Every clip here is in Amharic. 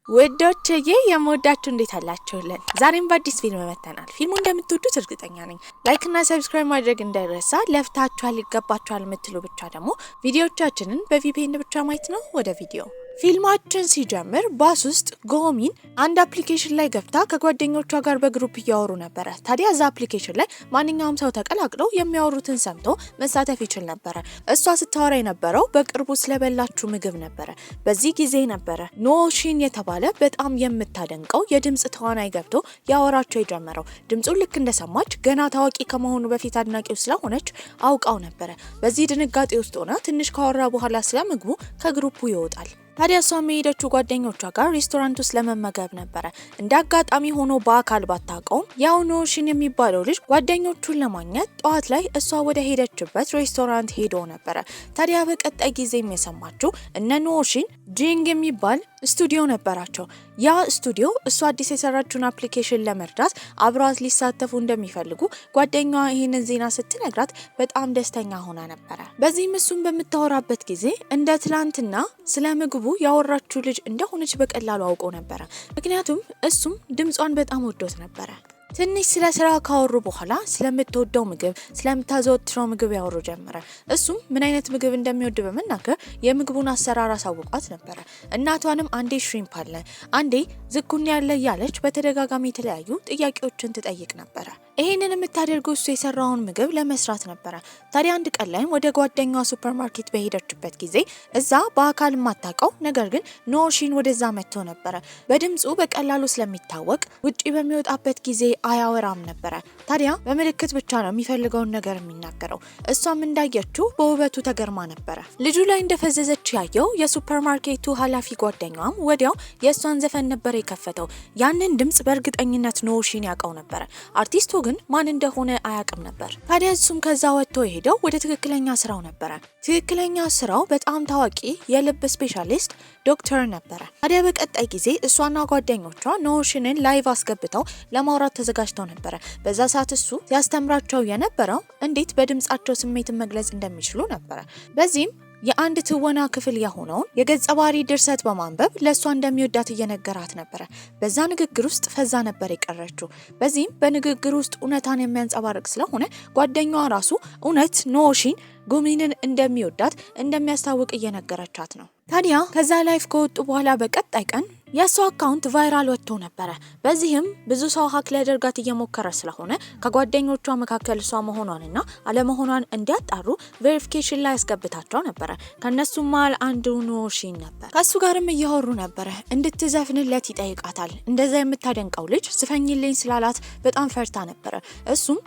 ወዶችዬ የምወዳችሁ እንዴት አላችሁልን? ዛሬም በአዲስ ፊልም መጥተናል። ፊልሙ እንደምትወዱት እርግጠኛ ነኝ። ላይክ እና ሰብስክራይብ ማድረግ እንዳይረሳ። ለፍታችኋል ይገባችኋል የምትሉ ብቻ ደግሞ ቪዲዮዎቻችንን በቪፒኤን ብቻ ማየት ነው። ወደ ቪዲዮ ፊልማችን ሲጀምር ባስ ውስጥ ጎሚን አንድ አፕሊኬሽን ላይ ገብታ ከጓደኞቿ ጋር በግሩፕ እያወሩ ነበር። ታዲያ እዛ አፕሊኬሽን ላይ ማንኛውም ሰው ተቀላቅለው የሚያወሩትን ሰምቶ መሳተፍ ይችል ነበር። እሷ ስታወራ የነበረው በቅርቡ ስለበላችሁ ምግብ ነበር። በዚህ ጊዜ ነበር ኖሺን የተባለ በጣም የምታደንቀው የድምጽ ተዋናይ ገብቶ ያወራቸው የጀመረው። ድምጹን ልክ እንደሰማች ገና ታዋቂ ከመሆኑ በፊት አድናቂው ስለሆነች አውቃው ነበር። በዚህ ድንጋጤ ውስጥ ሆና ትንሽ ካወራ በኋላ ስለምግቡ ከግሩፑ ይወጣል። ታዲያ እሷ የሄደችው ጓደኞቿ ጋር ሬስቶራንት ውስጥ ለመመገብ ነበር። እንደ አጋጣሚ ሆኖ በአካል ባታውቀውም ያው ኖሺን የሚባለው ልጅ ጓደኞቹን ለማግኘት ጠዋት ላይ እሷ ወደ ሄደችበት ሬስቶራንት ሄዶ ነበር። ታዲያ በቀጣይ ጊዜም የሰማችው እነ ኖሺን ጂንግ የሚባል ስቱዲዮ ነበራቸው። ያ ስቱዲዮ እሷ አዲስ የሰራችውን አፕሊኬሽን ለመርዳት አብሯት ሊሳተፉ እንደሚፈልጉ ጓደኛዋ ይህንን ዜና ስትነግራት በጣም ደስተኛ ሆና ነበር። በዚህም እሱም በምታወራበት ጊዜ እንደ ትላንትና ስለ ምግቡ ያወራችው ልጅ እንደሆነች በቀላሉ አውቆ ነበር። ምክንያቱም እሱም ድምጿን በጣም ወዶት ነበር። ትንሽ ስለ ስራ ካወሩ በኋላ ስለምትወደው ምግብ ስለምታዘወትረው ምግብ ያወሩ ጀመረ። እሱም ምን አይነት ምግብ እንደሚወድ በመናገር የምግቡን አሰራር አሳውቋት ነበር። እናቷንም አንዴ ሽሪምፕ አለ አንዴ ዝኩኒ ያለ ያለች በተደጋጋሚ የተለያዩ ጥያቄዎችን ትጠይቅ ነበር። ይሄንን የምታደርገው እሱ የሰራውን ምግብ ለመስራት ነበር። ታዲያ አንድ ቀን ላይ ወደ ጓደኛዋ ሱፐርማርኬት በሄደችበት ጊዜ እዛ በአካል የማታውቀው ነገር ግን ኖሺን ወደዛ መጥቶ ነበር። በድምጹ በቀላሉ ስለሚታወቅ ውጪ በሚወጣበት ጊዜ አያወራም ነበር። ታዲያ በምልክት ብቻ ነው የሚፈልገውን ነገር የሚናገረው። እሷም እንዳየችው በውበቱ ተገርማ ነበር። ልጁ ላይ እንደፈዘዘች ያየው የሱፐርማርኬቱ ኃላፊ ጓደኛዋም ወዲያው የእሷን ዘፈን ነበር የከፈተው። ያንን ድምጽ በእርግጠኝነት ኖሺን ያውቀው ነበር። አርቲስቱ ግን ማን እንደሆነ አያውቅም ነበር። ታዲያ እሱም ከዛ ወጥቶ ሄደው ወደ ትክክለኛ ስራው ነበር። ትክክለኛ ስራው በጣም ታዋቂ የልብ ስፔሻሊስት ዶክተር ነበር። ታዲያ በቀጣይ ጊዜ እሷና ጓደኞቿ ኖሺንን ላይቭ አስገብተው ለማውራት ተዘጋጅተው ነበር። በዛ ሰዓት እሱ ሲያስተምራቸው የነበረው እንዴት በድምጻቸው ስሜትን መግለጽ እንደሚችሉ ነበር። በዚህም የአንድ ትወና ክፍል የሆነውን የገጸ ባህሪ ድርሰት በማንበብ ለእሷ እንደሚወዳት እየነገራት ነበር። በዛ ንግግር ውስጥ ፈዛ ነበር የቀረችው። በዚህም በንግግር ውስጥ እውነታን የሚያንጸባርቅ ስለሆነ ጓደኛዋ ራሱ እውነት ኖሺን ጎሚንን እንደሚወዳት እንደሚያስታውቅ እየነገረቻት ነው። ታዲያ ከዛ ላይፍ ከወጡ በኋላ በቀጣይ ቀን የሷ አካውንት ቫይራል ወጥቶ ነበር። በዚህም ብዙ ሰው ሀክ ሊያደርጋት እየሞከረ ስለሆነ ከጓደኞቿ መካከል እሷ መሆኗንና አለመሆኗን እንዲያጣሩ ቬሪፊኬሽን ላይ ያስገብታቸው ነበር። ከነሱም መሃል አንዱ ኖሺን ነበር። ከሱ ጋርም እያወሩ ነበር። እንድትዘፍንለት ይጠይቃታል። እንደዛ የምታደንቀው ልጅ ስፈኝልኝ ስላላት በጣም ፈርታ ነበር። እሱም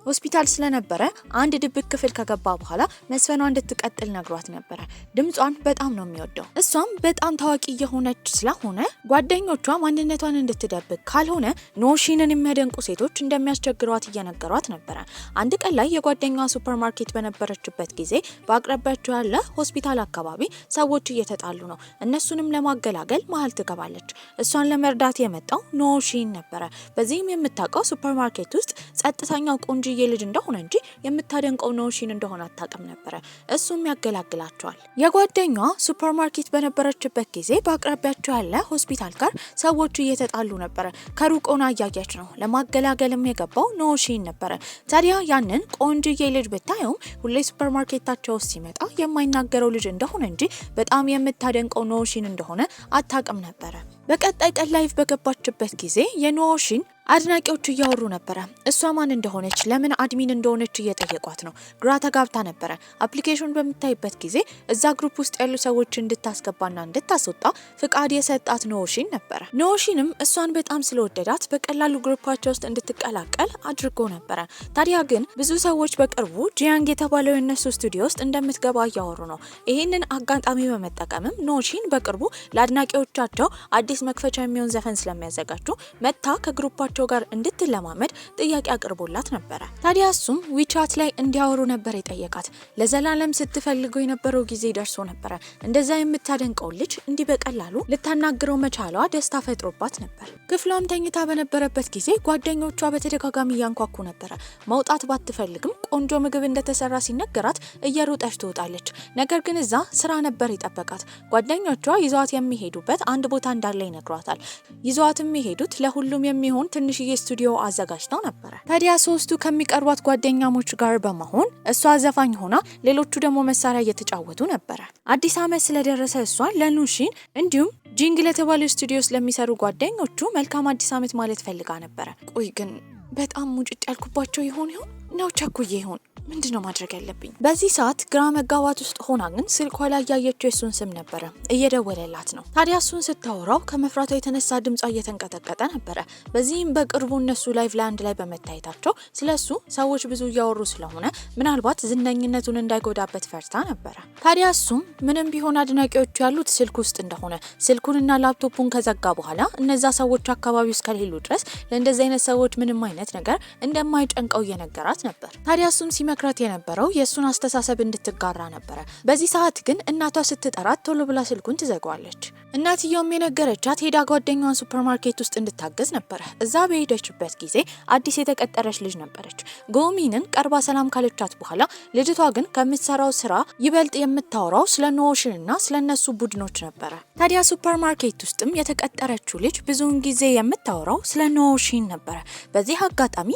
ሆስፒታል ስለነበረ አንድ ድብቅ ክፍል ከገባ በኋላ መስፈኗ እንድትቀጥል ነግሯት ነበር። ድምጿን በጣም ነው የሚወደው። እሷም በጣም ታዋቂ የሆነች ስለሆነ ጓደኞቿ ማንነቷን እንድትደብቅ ካልሆነ ኖሺንን የሚያደንቁ ሴቶች እንደሚያስቸግሯት እየነገሯት ነበር። አንድ ቀን ላይ የጓደኛዋ ሱፐርማርኬት በነበረችበት ጊዜ በአቅራቢያቸው ያለ ሆስፒታል አካባቢ ሰዎች እየተጣሉ ነው። እነሱንም ለማገላገል መሀል ትገባለች። እሷን ለመርዳት የመጣው ኖሺን ነበር። በዚህም የምታውቀው ሱፐርማርኬት ውስጥ ጸጥተኛው ቆንጆ የልጅ እንደሆነ እንጂ የምታደንቀው ኖሺን እንደሆነ አታውቅም ነበር። እሱም ያገላግላቸዋል። የጓደኛዋ ሱፐርማርኬት በነበረችበት ጊዜ በአቅራቢያቸው ያለ ሆስፒታል ጋር ሰዎቹ እየተጣሉ ነበር። ከሩቅ ሆና እያየች ነው። ለማገላገልም የገባው ኖሺን ነበር። ታዲያ ያንን ቆንጆዬ ልጅ ብታየውም ሁሌ ሱፐርማርኬታቸው ውስጥ ሲመጣ የማይናገረው ልጅ እንደሆነ እንጂ በጣም የምታደንቀው ኖሺን እንደሆነ አታውቅም ነበር። በቀጣይ ቀን ላይፍ በገባችበት ጊዜ የኖሺን አድናቂዎች እያወሩ ነበር። እሷ ማን እንደሆነች ለምን አድሚን እንደሆነች እየጠየቋት ነው። ግራ ተጋብታ ነበር። አፕሊኬሽኑን በምታይበት ጊዜ እዛ ግሩፕ ውስጥ ያሉ ሰዎች እንድታስገባና እንድታስወጣ ፍቃድ የሰጣት ኖሺን ነበር። ኖሺንም እሷን በጣም ስለወደዳት በቀላሉ ግሩፓቸው ውስጥ እንድትቀላቀል አድርጎ ነበር። ታዲያ ግን ብዙ ሰዎች በቅርቡ ጂያንግ የተባለው የነሱ ስቱዲዮ ውስጥ እንደምትገባ እያወሩ ነው። ይህንን አጋጣሚ በመጠቀምም ኖሺን በቅርቡ ለአድናቂዎቻቸው አዲስ መክፈቻ የሚሆን ዘፈን ስለሚያዘጋጁ መታ ከግሩፓቸው ጋር እንድትለማመድ ጥያቄ አቅርቦላት ነበር። ታዲያ እሱም ዊቻት ላይ እንዲያወሩ ነበር የጠየቃት። ለዘላለም ስትፈልገው የነበረው ጊዜ ደርሶ ነበር። እንደዛ የምታደንቀው ልጅ እንዲህ በቀላሉ ልታናግረው መቻሏ ደስታ ፈጥሮባት ነበር። ክፍሏም ተኝታ በነበረበት ጊዜ ጓደኞቿ በተደጋጋሚ እያንኳኩ ነበር። መውጣት ባትፈልግም ቆንጆ ምግብ እንደተሰራ ሲነገራት እየሮጠች ትወጣለች። ነገር ግን እዛ ስራ ነበር የጠበቃት። ጓደኞቿ ይዟት የሚሄዱበት አንድ ቦታ እንዳለ ይነግሯታል። ይዟትም የሄዱት ለሁሉም የሚሆን ትንሽዬ ስቱዲዮ አዘጋጅተው ነበር። ታዲያ ሶስቱ ከሚቀርቧት ጓደኛሞች ጋር በመሆን እሷ ዘፋኝ ሆና ሌሎቹ ደግሞ መሳሪያ እየተጫወቱ ነበር። አዲስ ዓመት ስለደረሰ እሷ ለኑሺን እንዲሁም ጂንግ ለተባለው ስቱዲዮ ስለሚሰሩ ጓደኞቹ መልካም አዲስ ዓመት ማለት ፈልጋ ነበር። ቆይ ግን በጣም ሙጭጭ ያልኩባቸው ይሆን ነው ቸኩዬ ይሆን? ምንድነው ማድረግ ያለብኝ? በዚህ ሰዓት ግራ መጋባት ውስጥ ሆና ግን ስልኳ ላይ ያየችው የሱን ስም ነበረ። እየደወለላት ነው። ታዲያ እሱን ስታወራው ከመፍራቷ የተነሳ ድምጿ እየተንቀጠቀጠ ነበረ። በዚህም በቅርቡ እነሱ ላይቭ ላይ አንድ ላይ በመታየታቸው ስለሱ ሰዎች ብዙ እያወሩ ስለሆነ ምናልባት ዝነኝነቱን እንዳይጎዳበት ፈርታ ነበረ። ታዲያ እሱም ምንም ቢሆን አድናቂዎቹ ያሉት ስልክ ውስጥ እንደሆነ ስልኩንና ላፕቶፑን ከዘጋ በኋላ እነዛ ሰዎች አካባቢ ውስጥ ከሌሉ ድረስ ለእንደዚህ አይነት ሰዎች ምንም አይነት ነገር እንደማይጨንቀው እየነገራት ነበር። ታዲያ እሱም መክራት የነበረው የሱን አስተሳሰብ እንድትጋራ ነበረ። በዚህ ሰዓት ግን እናቷ ስትጠራት ቶሎ ብላ ስልኩን ትዘጋዋለች። እናትየውም የነገረቻት ሄዳ ጓደኛዋን ሱፐርማርኬት ውስጥ እንድታገዝ ነበረ። እዛ በሄደችበት ጊዜ አዲስ የተቀጠረች ልጅ ነበረች። ጎሚንን ቀርባ ሰላም ካለቻት በኋላ ልጅቷ ግን ከምትሰራው ስራ ይበልጥ የምታወራው ስለ ኖሽንና ስለነሱ ቡድኖች ነበረ። ታዲያ ሱፐርማርኬት ውስጥም የተቀጠረችው ልጅ ብዙውን ጊዜ የምታወራው ስለ ኖሽን ነበረ። በዚህ አጋጣሚ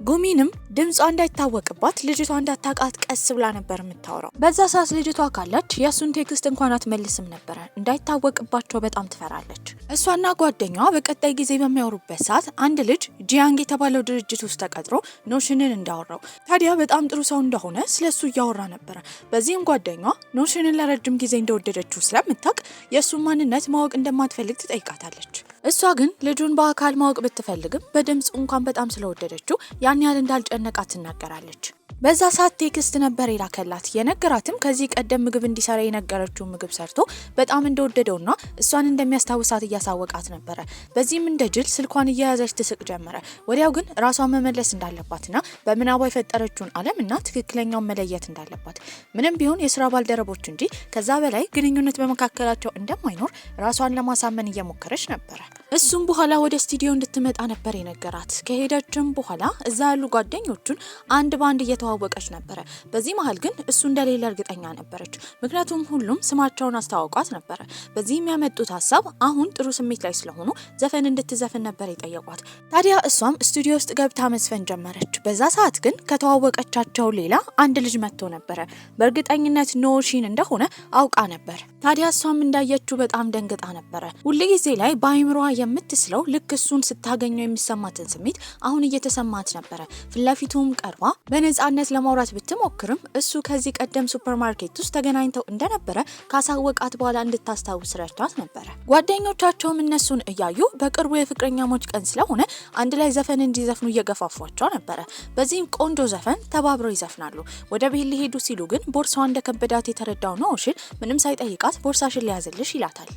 ጉሚንም ድምጿ እንዳይታወቅባት ልጅቷ እንዳታቃት ቀስ ብላ ነበር የምታወራው። በዛ ሰዓት ልጅቷ ካለች የሱን ቴክስት እንኳን አትመልስም ነበር። እንዳይታወቅባቸው በጣም ትፈራለች። እሷና ጓደኛዋ በቀጣይ ጊዜ በሚያወሩበት ሰዓት አንድ ልጅ ጂያንግ የተባለው ድርጅት ውስጥ ተቀጥሮ ኖሽንን እንዳወራው፣ ታዲያ በጣም ጥሩ ሰው እንደሆነ ስለሱ እያወራ ነበር። በዚህም ጓደኛዋ ኖሽንን ለረጅም ጊዜ እንደወደደችው ስለምታውቅ የሱን ማንነት ማወቅ እንደማትፈልግ ትጠይቃታለች። እሷ ግን ልጁን በአካል ማወቅ ብትፈልግም በድምጽ እንኳን በጣም ስለወደደችው ያን ያህል እንዳልጨነቃት ትናገራለች። በዛ ሰዓት ቴክስት ነበር የላከላት። የነገራትም ከዚህ ቀደም ምግብ እንዲሰራ የነገረችው ምግብ ሰርቶ በጣም እንደወደደውና እሷን እንደሚያስታውሳት እያሳወቃት ነበረ። በዚህም እንደ ጅል ስልኳን እየያዘች ትስቅ ጀመረ። ወዲያው ግን ራሷን መመለስ እንዳለባትና በምናቧ የፈጠረችውን ዓለምና ትክክለኛውን መለየት እንዳለባት ምንም ቢሆን የስራ ባልደረቦች እንጂ ከዛ በላይ ግንኙነት በመካከላቸው እንደማይኖር ራሷን ለማሳመን እየሞከረች ነበረ። እሱም በኋላ ወደ ስቱዲዮ እንድትመጣ ነበር የነገራት። ከሄደችም በኋላ እዛ ያሉ ጓደኞቹን አንድ ባንድ እየተዋወቀች ነበረ። በዚህ መሀል ግን እሱ እንደሌለ እርግጠኛ ነበረች። ምክንያቱም ሁሉም ስማቸውን አስተዋውቋት ነበረ። በዚህም ያመጡት ሀሳብ አሁን ጥሩ ስሜት ላይ ስለሆኑ ዘፈን እንድትዘፍን ነበር የጠየቋት። ታዲያ እሷም ስቱዲዮ ውስጥ ገብታ መስፈን ጀመረች። በዛ ሰዓት ግን ከተዋወቀቻቸው ሌላ አንድ ልጅ መጥቶ ነበረ። በእርግጠኝነት ኖሺን እንደሆነ አውቃ ነበር። ታዲያ እሷም እንዳየችው በጣም ደንግጣ ነበረ። ሁልጊዜ ላይ በአይምሮዋ የምትስለው ልክ እሱን ስታገኘው የሚሰማትን ስሜት አሁን እየተሰማት ነበረ። ፊትለፊቱም ቀርባ በነጻነት ለማውራት ብትሞክርም እሱ ከዚህ ቀደም ሱፐርማርኬት ውስጥ ተገናኝተው እንደነበረ ካሳወቃት በኋላ እንድታስታውስ ረድቷት ነበረ። ጓደኞቻቸውም እነሱን እያዩ በቅርቡ የፍቅረኛሞች ቀን ስለሆነ አንድ ላይ ዘፈን እንዲዘፍኑ እየገፋፏቸው ነበረ። በዚህም ቆንጆ ዘፈን ተባብረው ይዘፍናሉ። ወደ ቤት ሊሄዱ ሲሉ ግን ቦርሳዋ እንደከበዳት የተረዳው ኖሽን ምንም ሳይጠይቃት ቦርሳሽን ሊያዝልሽ ይላታል።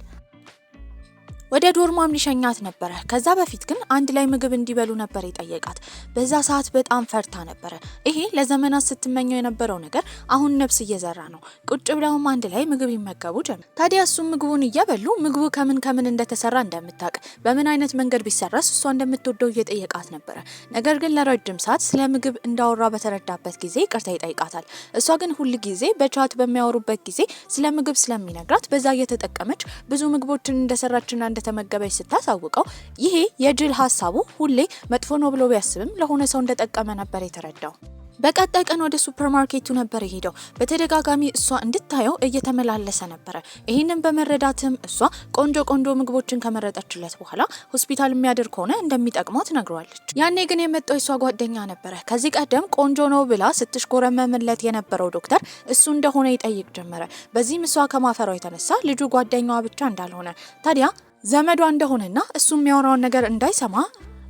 ወደ ዶርማም ሊሸኛት ነበረ። ከዛ በፊት ግን አንድ ላይ ምግብ እንዲበሉ ነበር የጠየቃት። በዛ ሰዓት በጣም ፈርታ ነበረ። ይሄ ለዘመናት ስትመኘው የነበረው ነገር አሁን ነፍስ እየዘራ ነው። ቁጭ ብለውም አንድ ላይ ምግብ ይመገቡ ጀመር። ታዲያ እሱም ምግቡን እየበሉ ምግቡ ከምን እንደተሰራ እንደምታውቅ፣ በምን አይነት መንገድ ቢሰራስ እሷ እንደምትወደው እየጠየቃት ነበረ። ነገር ግን ለረጅም ሰዓት ስለ ምግብ እንዳወራ በተረዳበት ጊዜ ይቅርታ ይጠይቃታል። እሷ ግን ሁል ጊዜ በቻት በሚያወሩበት ጊዜ ስለ ምግብ ስለሚነግራት በዛ እየተጠቀመች ብዙ ምግቦችን እንደሰራችና ተመገበች ስታሳውቀው ይሄ የጅል ሀሳቡ ሁሌ መጥፎ ነው ብሎ ቢያስብም ለሆነ ሰው እንደጠቀመ ነበር የተረዳው። በቀጣይ ቀን ወደ ሱፐርማርኬቱ ነበር የሄደው። በተደጋጋሚ እሷ እንድታየው እየተመላለሰ ነበረ። ይህንን በመረዳትም እሷ ቆንጆ ምግቦችን ከመረጠችለት በኋላ ሆስፒታል የሚያደር ከሆነ እንደሚጠቅመው ትነግረዋለች። ያኔ ግን የመጣው እሷ ጓደኛ ነበረ። ከዚህ ቀደም ቆንጆ ነው ብላ ስትሽኮረመምለት የነበረው ዶክተር እሱ እንደሆነ ይጠይቅ ጀመረ። በዚህም እሷ ከማፈሯ የተነሳ ልጁ ጓደኛዋ ብቻ እንዳልሆነ ታዲያ ዘመዷ እንደሆነና እሱ የሚያወራውን ነገር እንዳይሰማ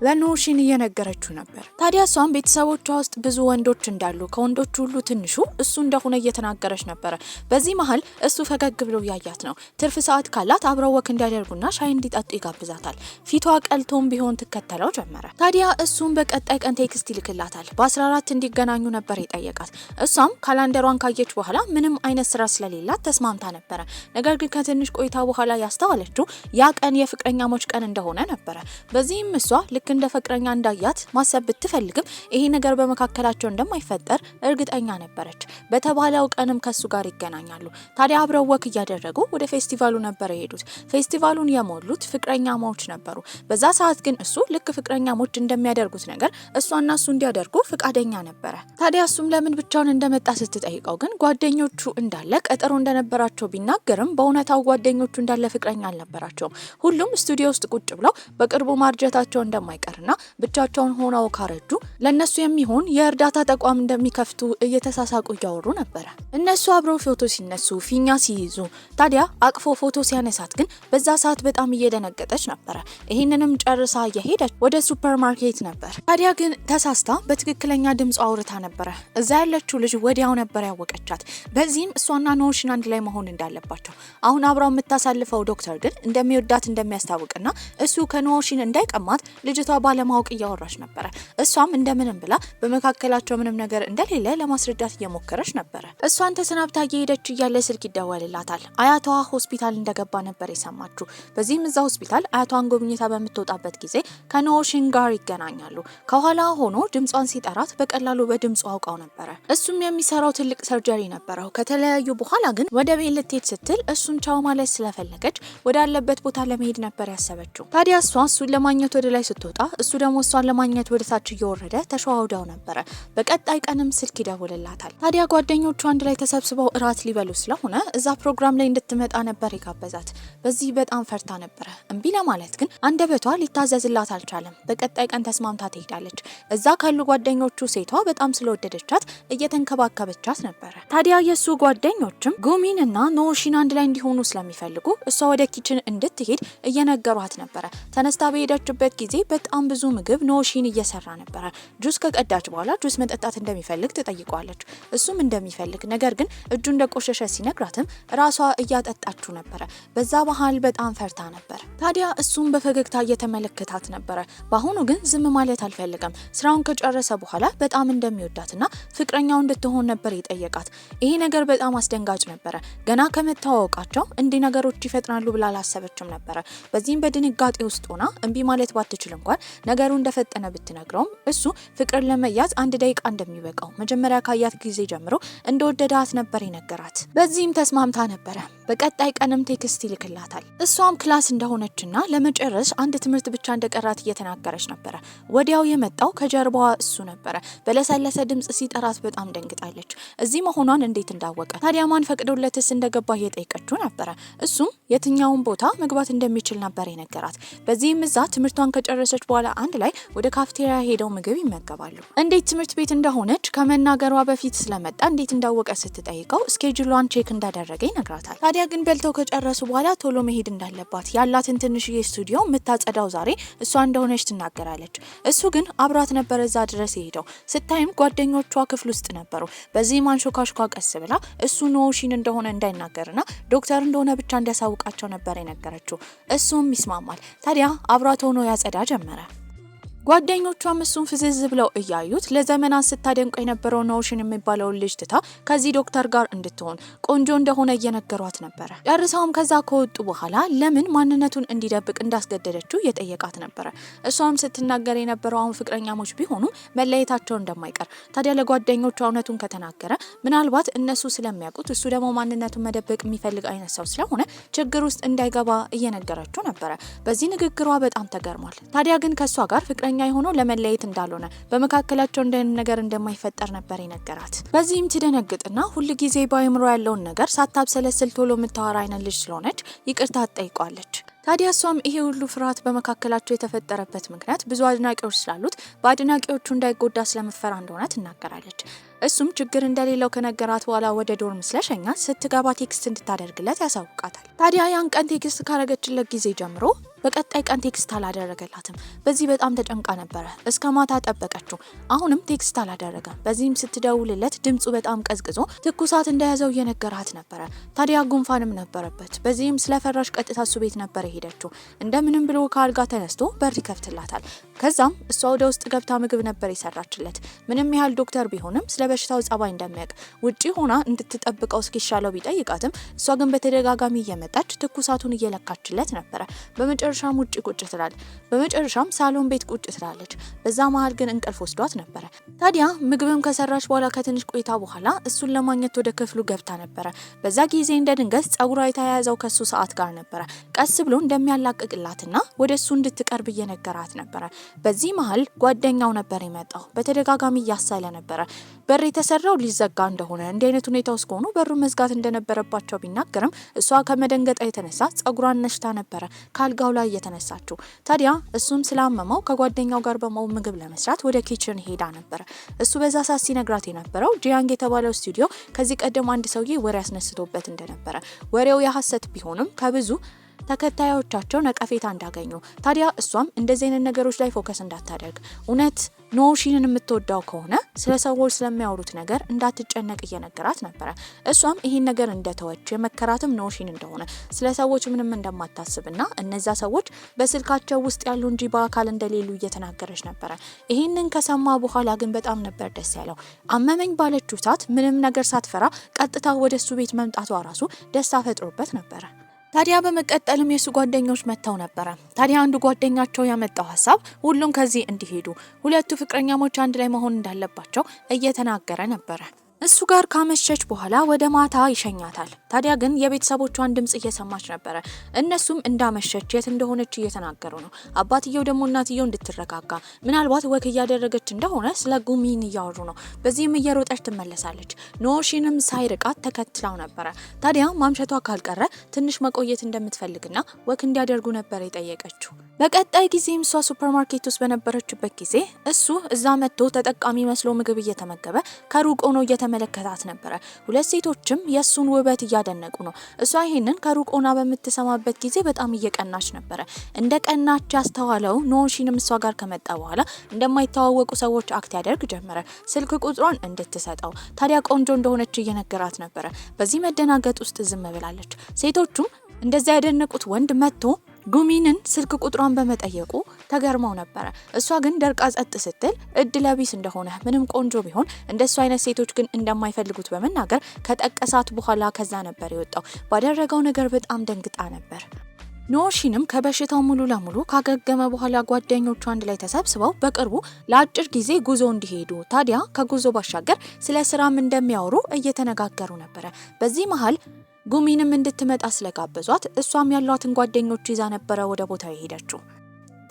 ለኖሽን እየነገረችው ነበር። ታዲያ እሷም ቤተሰቦቿ ውስጥ ብዙ ወንዶች እንዳሉ ከወንዶቹ ሁሉ ትንሹ እሱ እንደሆነ እየተናገረች ነበረ። በዚህ መሀል እሱ ፈገግ ብሎ ያያት ነው። ትርፍ ሰዓት ካላት አብረው ወክ እንዲያደርጉና ሻይ እንዲጠጡ ይጋብዛታል። ፊቷ ቀልቶም ቢሆን ትከተለው ጀመረ። ታዲያ እሱም በቀጣይ ቀን ቴክስት ይልክላታል። በ14 እንዲገናኙ ነበር የጠየቃት። እሷም ካላንደሯን ካየች በኋላ ምንም አይነት ስራ ስለሌላት ተስማምታ ነበረ። ነገር ግን ከትንሽ ቆይታ በኋላ ያስተዋለችው ያ ቀን የፍቅረኛሞች ቀን እንደሆነ ነበረ። በዚህም እሷ ልክ እንደ ፍቅረኛ እንዳያት ማሰብ ብትፈልግም ይሄ ነገር በመካከላቸው እንደማይፈጠር እርግጠኛ ነበረች። በተባለው ቀንም ከሱ ጋር ይገናኛሉ። ታዲያ አብረው ወክ እያደረጉ ወደ ፌስቲቫሉ ነበር የሄዱት። ፌስቲቫሉን የሞሉት ፍቅረኛሞች ነበሩ። በዛ ሰዓት ግን እሱ ልክ ፍቅረኛሞች እንደሚያደርጉት ነገር እሷና እሱ እንዲያደርጉ ፍቃደኛ ነበረ። ታዲያ እሱም ለምን ብቻውን እንደመጣ ስትጠይቀው ግን ጓደኞቹ እንዳለ ቀጠሮ እንደነበራቸው ቢናገርም በእውነታው ጓደኞቹ እንዳለ ፍቅረኛ አልነበራቸውም። ሁሉም ስቱዲዮ ውስጥ ቁጭ ብለው በቅርቡ ማርጀታቸው እንደማይቀርና ብቻቸውን ሆነው ካረጁ ለነሱ የሚሆን የእርዳታ ተቋም እንደሚከፍቱ እየተሳሳቁ እያወሩ ነበረ። እነሱ አብረው ፎቶ ሲነሱ ፊኛ ሲይዙ ታዲያ አቅፎ ፎቶ ሲያነሳት ግን በዛ ሰዓት በጣም እየደነገጠች ነበረ። ይህንንም ጨርሳ እየሄደች ወደ ሱፐርማርኬት ነበር። ታዲያ ግን ተሳስታ በትክክለኛ ድምጿ አውርታ ነበረ። እዛ ያለችው ልጅ ወዲያው ነበር ያወቀቻት። በዚህም እሷና ኖሽን አንድ ላይ መሆን እንዳለባቸው አሁን አብራው የምታሳልፈው ዶክተር ግን እንደሚወዳት እንደሚያስታውቅና እሱ ከኖሽን እንዳይቀማት ልጅቷ ባለማወቅ እያወራች ነበረ። እሷም እንደምንም ብላ በመካከላቸው ምንም ነገር እንደሌለ ለማስረዳት እየሞከረች ነበረ። እሷን ተሰናብታ እየሄደች እያለ ስልክ ይደወልላታል። አያቷ ሆስፒታል እንደገባ ነበር የሰማችው። በዚህም እዛ ሆስፒታል አያቷን ጎብኝታ በምትወጣበት ጊዜ ከኖሽን ጋር ይገናኛሉ። ከኋላ ሆኖ ድምጿን ሲጠራት በቀላሉ በድምጿ አውቃው ነበረ። እሱም የሚሰራው ትልቅ ሰርጀሪ ነበረው። ከተለያዩ በኋላ ግን ወደ ቤት ልትሄድ ስትል እሱን ቻው ማለት ስለፈለገች ወዳለበት ቦታ ለመሄድ ነበር ያሰበችው። ታዲያ እሱን ለማግኘት ወደ ላይ ስትወጣ እሱ ደግሞ እሷን ለማግኘት ወደ ታች እየወረደ ተሸዋውዳው ነበረ። በቀጣይ ቀንም ስልክ ይደውልላታል። ታዲያ ጓደኞቹ አንድ ላይ ተሰብስበው እራት ሊበሉ ስለሆነ እዛ ፕሮግራም ላይ እንድትመጣ ነበር የጋበዛት። በዚህ በጣም ፈርታ ነበረ። እምቢ ለማለት ግን አንደበቷ ሊታዘዝላት አልቻለም። በቀጣይ ቀን ተስማምታ ትሄዳለች። እዛ ካሉ ጓደኞቹ ሴቷ በጣም ስለወደደቻት እየተንከባከበቻት ነበረ። ታዲያ የሱ ጓደኞችም ጉሚን እና ኖሽን አንድ ላይ እንዲሆኑ ስለሚፈልጉ እሷ ወደ ኪችን እንድትሄድ እየነገሯት ነበረ። ተነስታ በሄደችበት ጊዜ በጣም ብዙ ምግብ ኖሽን እየሰራ ነበረ። ጁስ ከቀዳች በኋላ ጁስ መጠጣት እንደሚፈልግ ትጠይቋለች። እሱም እንደሚፈልግ ነገር ግን እጁ እንደቆሸሸ ሲነግራትም ራሷ እያጠጣችው ነበረ። በዛ ባህል በጣም ፈርታ ነበር። ታዲያ እሱም በፈገግታ እየተመለከታት ነበረ። በአሁኑ ግን ዝም ማለት አልፈልግም። ስራውን ከጨረሰ በኋላ በጣም እንደሚወዳትና ፍቅረኛው እንድትሆን ነበር የጠየቃት። ይሄ ነገር በጣም አስደንጋጭ ነበረ። ገና ከመተዋወቃቸው እንዲህ ነገሮች ይፈጥናሉ ብላ አላሰበችም ነበረ። በዚህም በድንጋጤ ውስጥ ሆና እምቢ ማለት ባትችል እንኳን ነገሩ እንደፈጠነ ብትነግረውም እሱ ፍቅር ለመያዝ 1 ደቂቃ እንደሚበቃው መጀመሪያ ካያት ጊዜ ጀምሮ እንደወደዳት ነበር የነገራት። በዚህም ተስማምታ ነበረ። በቀጣይ ቀንም ቴክስት ይልክላታል። እሷም ክላስ እንደሆነችና ለመጨረስ አንድ ትምህርት ብቻ እንደቀራት እየተናገረች ነበረ። ወዲያው የመጣው ከጀርባዋ እሱ ነበረ። በለሰለሰ ድምጽ ሲጠራት በጣም ደንግጣለች። እዚህ መሆኗን እንዴት እንዳወቀ ታዲያ ማን ፈቅዶለትስ እንደገባ እየጠየቀችው ነበረ። እሱም የትኛውን ቦታ መግባት እንደሚችል ነበር የነገራት። በዚህም እዛ ትምህርቷን ከጨረሰች በኋላ አንድ ላይ ወደ ካፍቴሪያ ሄደው ምግብ ይመገባሉ። እንዴት ትምህርት ቤት እንደሆነች ከመናገሯ በፊት ስለመጣ እንዴት እንዳወቀ ስትጠይቀው ስኬጁሏን ቼክ እንዳደረገ ይነግራታል። ታዲያ ግን በልተው ከጨረሱ በኋላ ቶሎ መሄድ እንዳለባት ያላትን ትንሽዬ ስቱዲዮ የምታጸዳው ዛሬ እሷ እንደሆነች ትናገራለች። እሱ ግን አብራት ነበር እዛ ድረስ የሄደው። ስታይም ጓደኞቿ ክፍል ውስጥ ነበሩ። በዚህ ማንሾካሽኳ ቀስ ብላ እሱ ኖሽን እንደሆነ እንዳይናገርና ዶክተር እንደሆነ ብቻ እንዲያሳውቃቸው ነበር የነገረችው። እሱም ይስማማል። ታዲያ አብራት ሆኖ ያጸዳ ጀመረ። ጓደኞቿም እሱን ፍዝዝ ብለው እያዩት ለዘመናት ስታደንቀው የነበረው ኖሽን የሚባለውን ልጅ ትታ ከዚህ ዶክተር ጋር እንድትሆን ቆንጆ እንደሆነ እየነገሯት ነበረ። ጨርሰውም ከዛ ከወጡ በኋላ ለምን ማንነቱን እንዲደብቅ እንዳስገደደችው እየጠየቃት ነበረ። እሷም ስትናገር የነበረው አሁን ፍቅረኛሞች ቢሆኑም መለየታቸው እንደማይቀር፣ ታዲያ ለጓደኞቿ እውነቱን ከተናገረ ምናልባት እነሱ ስለሚያውቁት እሱ ደግሞ ማንነቱን መደበቅ የሚፈልግ አይነት ሰው ስለሆነ ችግር ውስጥ እንዳይገባ እየነገረችው ነበረ። በዚህ ንግግሯ በጣም ተገርሟል። ታዲያ ግን ከሷ ጋር ፍቅረኛ የሆነው ለመለየት እንዳልሆነ በመካከላቸው እንደነ ነገር እንደማይፈጠር ነበር የነገራት። በዚህም ትደነግጥና ሁሉ ጊዜ ባይምሮ ያለውን ነገር ሳታብሰለስል ቶሎ የምታወራ አይነት ልጅ ስለሆነች ይቅርታ ትጠይቋለች። ታዲያ እሷም ይሄ ሁሉ ፍርሃት በመካከላቸው የተፈጠረበት ምክንያት ብዙ አድናቂዎች ስላሉት በአድናቂዎቹ እንዳይጎዳ ስለምፈራ እንደሆነ ትናገራለች። እሱም ችግር እንደሌለው ከነገራት በኋላ ወደ ዶርም ስለሸኛት ስትገባ ቴክስት እንድታደርግለት ያሳውቃታል። ታዲያ ያን ቀን ቴክስት ካረገችለት ጊዜ ጀምሮ በቀጣይ ቀን ቴክስት አላደረገላትም። በዚህ በጣም ተጨንቃ ነበረ። እስከ ማታ ጠበቀችው። አሁንም ቴክስት አላደረገም። በዚህም ስትደውልለት ድምጹ በጣም ቀዝቅዞ ትኩሳት እንደያዘው እየነገራት ነበረ። ታዲያ ጉንፋንም ነበረበት። በዚህም ስለፈራሽ ቀጥታ እሱ ቤት ነበር ሄደችው። እንደምንም ብሎ ከአልጋ ተነስቶ በር ይከፍትላታል። ከዛም እሷ ወደ ውስጥ ገብታ ምግብ ነበር የሰራችለት። ምንም ያህል ዶክተር ቢሆንም ስለ በሽታው ጸባይ እንደሚያውቅ ውጪ ሆና እንድትጠብቀው እስኪሻለው ቢጠይቃትም እሷ ግን በተደጋጋሚ እየመጣች ትኩሳቱን እየለካችለት ነበረ። በመጨረሻም ውጪ ቁጭ ትላለች። በመጨረሻም ሳሎን ቤት ቁጭ ትላለች። በዛ መሃል ግን እንቅልፍ ወስዷት ነበረ። ታዲያ ምግብም ከሰራች በኋላ ከትንሽ ቆይታ በኋላ እሱን ለማግኘት ወደ ክፍሉ ገብታ ነበረ። በዛ ጊዜ እንደ ድንገት ጸጉሯ የተያያዘው ከሱ ሰዓት ጋር ነበረ። ቀስ ብሎ እንደሚያላቅቅላትና ወደ እሱ እንድትቀርብ እየነገራት ነበረ። በዚህ መሃል ጓደኛው ነበር የመጣው። በተደጋጋሚ እያሳለ ነበረ። በር የተሰራው ሊዘጋ እንደሆነ እንዲህ አይነት ሁኔታ ውስጥ ሆኖ በሩን መዝጋት እንደነበረባቸው ቢናገርም እሷ ከመደንገጣ የተነሳ ጸጉሯን ነሽታ ነበረ ካልጋው ላይ እየተነሳችው። ታዲያ እሱም ስላመመው ከጓደኛው ጋር በመሆን ምግብ ለመስራት ወደ ኪችን ሄዳ ነበረ። እሱ በዛ ሰዓት ሲነግራት የነበረው ጂያንግ የተባለው ስቱዲዮ ከዚህ ቀደም አንድ ሰውዬ ወሬ ያስነስቶበት እንደነበረ፣ ወሬው የሐሰት ቢሆንም ከብዙ ተከታዮቻቸው ነቀፌታ እንዳገኙ። ታዲያ እሷም እንደዚህ አይነት ነገሮች ላይ ፎከስ እንዳታደርግ፣ እውነት ኖሺንን የምትወዳው ከሆነ ስለ ሰዎች ስለሚያወሩት ነገር እንዳትጨነቅ እየነገራት ነበረ። እሷም ይሄን ነገር እንደተወች የመከራትም ኖሺን እንደሆነ ስለ ሰዎች ምንም እንደማታስብና እነዛ ሰዎች በስልካቸው ውስጥ ያሉ እንጂ በአካል እንደሌሉ እየተናገረች ነበረ። ይሄንን ከሰማ በኋላ ግን በጣም ነበር ደስ ያለው። አመመኝ ባለችው ሰዓት ምንም ነገር ሳትፈራ ቀጥታ ወደሱ ቤት መምጣቷ ራሱ ደስታ ፈጥሮበት ነበረ። ታዲያ በመቀጠልም የሱ ጓደኞች መጥተው ነበረ። ታዲያ አንዱ ጓደኛቸው ያመጣው ሀሳብ ሁሉም ከዚህ እንዲሄዱ፣ ሁለቱ ፍቅረኛሞች አንድ ላይ መሆን እንዳለባቸው እየተናገረ ነበረ። እሱ ጋር ካመሸች በኋላ ወደ ማታ ይሸኛታል። ታዲያ ግን የቤተሰቦቿን ድምጽ እየሰማች ነበረ። እነሱም እንዳመሸች የት እንደሆነች እየተናገሩ ነው። አባትየው ደግሞ እናትየው እንድትረጋጋ ምናልባት ወክ እያደረገች እንደሆነ ስለ ጉሚን እያወሩ ነው። በዚህም እየሮጠች ትመለሳለች። ኖሺንም ሳይርቃት ተከትላው ነበረ። ታዲያ ማምሸቷ ካልቀረ ትንሽ መቆየት እንደምትፈልግና ወክ እንዲያደርጉ ነበር የጠየቀችው። በቀጣይ ጊዜም እሷ ሱፐርማርኬት ውስጥ በነበረችበት ጊዜ እሱ እዛ መጥቶ ተጠቃሚ መስሎ ምግብ እየተመገበ ከሩቅ ሆኖ እየተመለከታት ነበረ። ሁለት ሴቶችም የሱን ውበት እያደነቁ ነው። እሷ ይሄንን ከሩቅ ሆና በምትሰማበት ጊዜ በጣም እየቀናች ነበረ። እንደ ቀናች ያስተዋለው ኖሺንም እሷ ጋር ከመጣ በኋላ እንደማይተዋወቁ ሰዎች አክት ያደርግ ጀመረ። ስልክ ቁጥሯን እንድትሰጠው ታዲያ ቆንጆ እንደሆነች እየነገራት ነበረ። በዚህ መደናገጥ ውስጥ ዝም ብላለች። ሴቶቹም እንደዛ ያደነቁት ወንድ መጥቶ ጉሚንን ስልክ ቁጥሯን በመጠየቁ ተገርመው ነበረ። እሷ ግን ደርቃ ጸጥ ስትል እድለቢስ እንደሆነ ምንም ቆንጆ ቢሆን እንደሱ አይነት ሴቶች ግን እንደማይፈልጉት በመናገር ከጠቀሳት በኋላ ከዛ ነበር የወጣው። ባደረገው ነገር በጣም ደንግጣ ነበር። ኖሺንም ከበሽታው ሙሉ ለሙሉ ካገገመ በኋላ ጓደኞቹ አንድ ላይ ተሰብስበው በቅርቡ ለአጭር ጊዜ ጉዞ እንዲሄዱ፣ ታዲያ ከጉዞ ባሻገር ስለ ስራም እንደሚያወሩ እየተነጋገሩ ነበረ። በዚህ መሃል ጉሚንም እንድትመጣ ስለጋበዟት እሷም ያሏትን ጓደኞች ይዛ ነበረ ወደ ቦታው የሄደችው።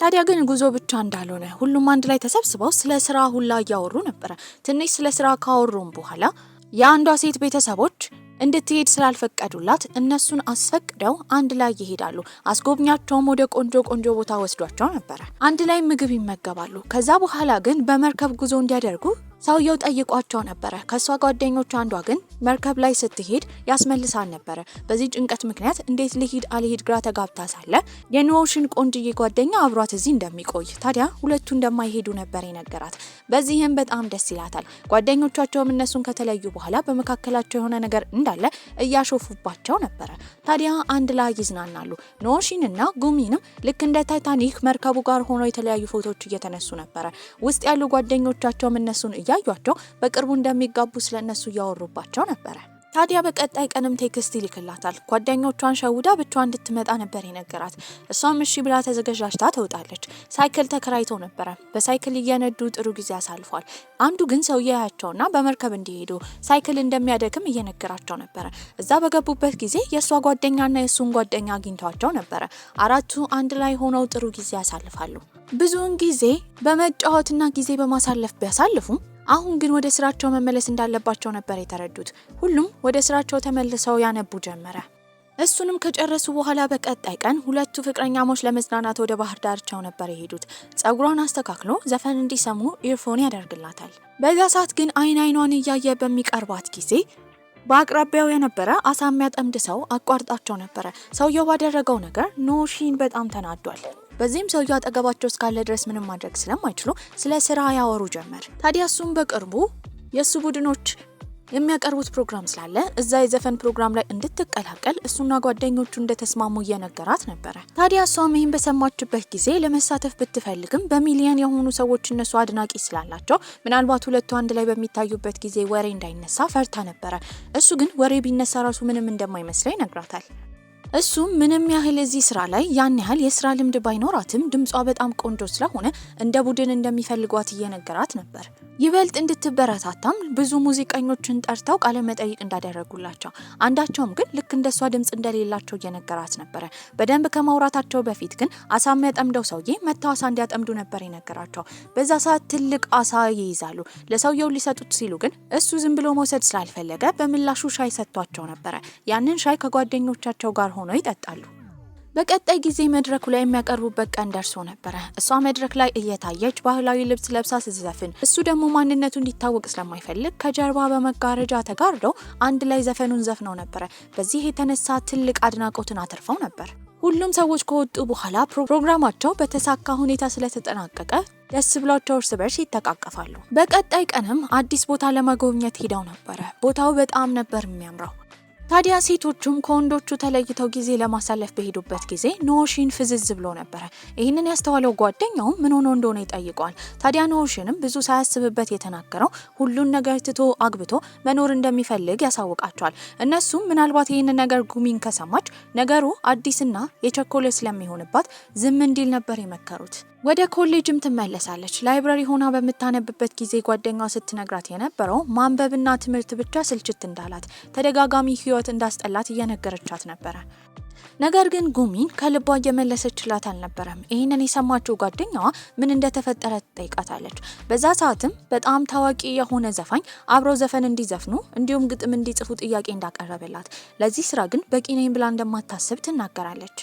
ታዲያ ግን ጉዞ ብቻ እንዳልሆነ ሁሉም አንድ ላይ ተሰብስበው ስለ ስራ ሁላ እያወሩ ነበረ። ትንሽ ስለ ስራ ካወሩም በኋላ የአንዷ ሴት ቤተሰቦች እንድትሄድ ስላልፈቀዱላት እነሱን አስፈቅደው አንድ ላይ ይሄዳሉ። አስጎብኛቸውም ወደ ቆንጆ ቦታ ወስዷቸው ነበረ። አንድ ላይ ምግብ ይመገባሉ። ከዛ በኋላ ግን በመርከብ ጉዞ እንዲያደርጉ ሰውየው ጠይቋቸው ነበረ። ከሷ ጓደኞች አንዷ ግን መርከብ ላይ ስትሄድ ያስመልሳል ነበረ። በዚህ ጭንቀት ምክንያት እንዴት ልሂድ አልሂድ ግራ ተጋብታ ሳለ የኖሺን ቆንጅዬ ጓደኛ አብሯት እዚህ እንደሚቆይ፣ ታዲያ ሁለቱ እንደማይሄዱ ነበር የነገራት። በዚህም በጣም ደስ ይላታል። ጓደኞቻቸውም እነሱን ከተለዩ በኋላ በመካከላቸው የሆነ ነገር እንዳለ እያሾፉባቸው ነበረ። ታዲያ አንድ ላይ ይዝናናሉ። ኖሺንና ጉሚንም ልክ እንደ ታይታኒክ መርከቡ ጋር ሆነው የተለያዩ ፎቶዎች እየተነሱ ነበረ። ውስጥ ያሉ ጓደኞቻቸውም እነሱን ያዩአቸው በቅርቡ እንደሚጋቡ ስለነሱ እያወሩባቸው ነበረ። ታዲያ በቀጣይ ቀንም ቴክስት ይልክላታል። ጓደኞቿን ሸውዳ ብቻዋን እንድትመጣ ነበር የነገራት። እሷም እሺ ብላ ተዘጋጅታ ትወጣለች። ሳይክል ተከራይተው ነበረ። በሳይክል እየነዱ ጥሩ ጊዜ አሳልፏል። አንዱ ግን ሰውዬ ያያቸውና በመርከብ እንዲሄዱ ሳይክል እንደሚያደክም እየነገራቸው ነበረ። እዛ በገቡበት ጊዜ የእሷ ጓደኛና የእሱን ጓደኛ አግኝተዋቸው ነበረ። አራቱ አንድ ላይ ሆነው ጥሩ ጊዜ ያሳልፋሉ። ብዙውን ጊዜ በመጫወትና ጊዜ በማሳለፍ ቢያሳልፉም አሁን ግን ወደ ስራቸው መመለስ እንዳለባቸው ነበር የተረዱት። ሁሉም ወደ ስራቸው ተመልሰው ያነቡ ጀመረ። እሱንም ከጨረሱ በኋላ በቀጣይ ቀን ሁለቱ ፍቅረኛሞች ለመዝናናት ወደ ባህር ዳርቻው ነበር የሄዱት። ጸጉሯን አስተካክሎ ዘፈን እንዲሰሙ ኢርፎን ያደርግላታል። በዛ ሰዓት ግን አይኗን እያየ በሚቀርባት ጊዜ በአቅራቢያው የነበረ አሳ የሚያጠምድ ሰው አቋርጣቸው ነበረ። ሰውየው ባደረገው ነገር ኖሺን በጣም ተናዷል። በዚህም ሰውየው አጠገባቸው እስካለ ድረስ ምንም ማድረግ ስለማይችሉ ስለ ስራ ያወሩ ጀመር። ታዲያ እሱም በቅርቡ የሱ ቡድኖች የሚያቀርቡት ፕሮግራም ስላለ እዛ የዘፈን ፕሮግራም ላይ እንድትቀላቀል እሱና ጓደኞቹ እንደተስማሙ እየነገራት ነበረ። ታዲያ እሷም ይህን በሰማችበት ጊዜ ለመሳተፍ ብትፈልግም በሚሊዮን የሆኑ ሰዎች እነሱ አድናቂ ስላላቸው ምናልባት ሁለቱ አንድ ላይ በሚታዩበት ጊዜ ወሬ እንዳይነሳ ፈርታ ነበረ። እሱ ግን ወሬ ቢነሳ ራሱ ምንም እንደማይመስለው ይነግራታል። እሱ ምንም ያህል እዚህ ስራ ላይ ያን ያህል የስራ ልምድ ባይኖራትም ድምጿ በጣም ቆንጆ ስለሆነ እንደ ቡድን እንደሚፈልጓት እየነገራት ነበር። ይበልጥ እንድትበረታታም ብዙ ሙዚቀኞችን ጠርተው ቃለ መጠይቅ እንዳደረጉላቸው፣ አንዳቸውም ግን ልክ እንደሷ ድምጽ እንደሌላቸው እየነገራት ነበር። በደንብ ከማውራታቸው በፊት ግን አሳ የሚያጠምደው ሰውዬ መተው አሳ እንዲያጠምዱ ነበር የነገራቸው። በዛ ሰዓት ትልቅ አሳ ይይዛሉ። ለሰውየው ሊሰጡት ሲሉ ግን እሱ ዝም ብሎ መውሰድ ስላልፈለገ በምላሹ ሻይ ሰጥቷቸው ነበር። ያንን ሻይ ከጓደኞቻቸው ጋር ሆነው ይጠጣሉ። በቀጣይ ጊዜ መድረኩ ላይ የሚያቀርቡበት ቀን ደርሶ ነበር። እሷ መድረክ ላይ እየታየች ባህላዊ ልብስ ለብሳ ስትዘፍን፣ እሱ ደግሞ ማንነቱ እንዲታወቅ ስለማይፈልግ ከጀርባ በመጋረጃ ተጋርደው አንድ ላይ ዘፈኑን ዘፍነው ነበር። በዚህ የተነሳ ትልቅ አድናቆትን አትርፈው ነበር። ሁሉም ሰዎች ከወጡ በኋላ ፕሮግራማቸው በተሳካ ሁኔታ ስለተጠናቀቀ ደስ ብሏቸው እርስ በርስ ይተቃቀፋሉ። በቀጣይ ቀንም አዲስ ቦታ ለመጎብኘት ሄደው ነበር። ቦታው በጣም ነበር የሚያምረው። ታዲያ ሴቶቹም ከወንዶቹ ተለይተው ጊዜ ለማሳለፍ በሄዱበት ጊዜ ኖሺን ፍዝዝ ብሎ ነበር። ይህንን ያስተዋለው ጓደኛው ምን ሆኖ እንደሆነ ይጠይቀዋል። ታዲያ ኖሺንም ብዙ ሳያስብበት የተናገረው ሁሉን ነገር ትቶ አግብቶ መኖር እንደሚፈልግ ያሳውቃቸዋል። እነሱም ምናልባት ይህንን ነገር ጉሚን ከሰማች ነገሩ አዲስና የቸኮለ ስለሚሆንባት ዝም እንዲል ነበር የመከሩት። ወደ ኮሌጅም ትመለሳለች። ላይብራሪ ሆና በምታነብበት ጊዜ ጓደኛዋ ስትነግራት የነበረው ማንበብና ትምህርት ብቻ ስልችት እንዳላት፣ ተደጋጋሚ ህይወት እንዳስጠላት እየነገረቻት ነበረ። ነገር ግን ጉሚን ከልቧ እየመለሰችላት አልነበረም። ይህንን የሰማችው ጓደኛዋ ምን እንደተፈጠረ ትጠይቃታለች። በዛ ሰዓትም በጣም ታዋቂ የሆነ ዘፋኝ አብረው ዘፈን እንዲዘፍኑ እንዲሁም ግጥም እንዲጽፉ ጥያቄ እንዳቀረበላት፣ ለዚህ ስራ ግን በቂ ነኝ ብላ እንደማታስብ ትናገራለች።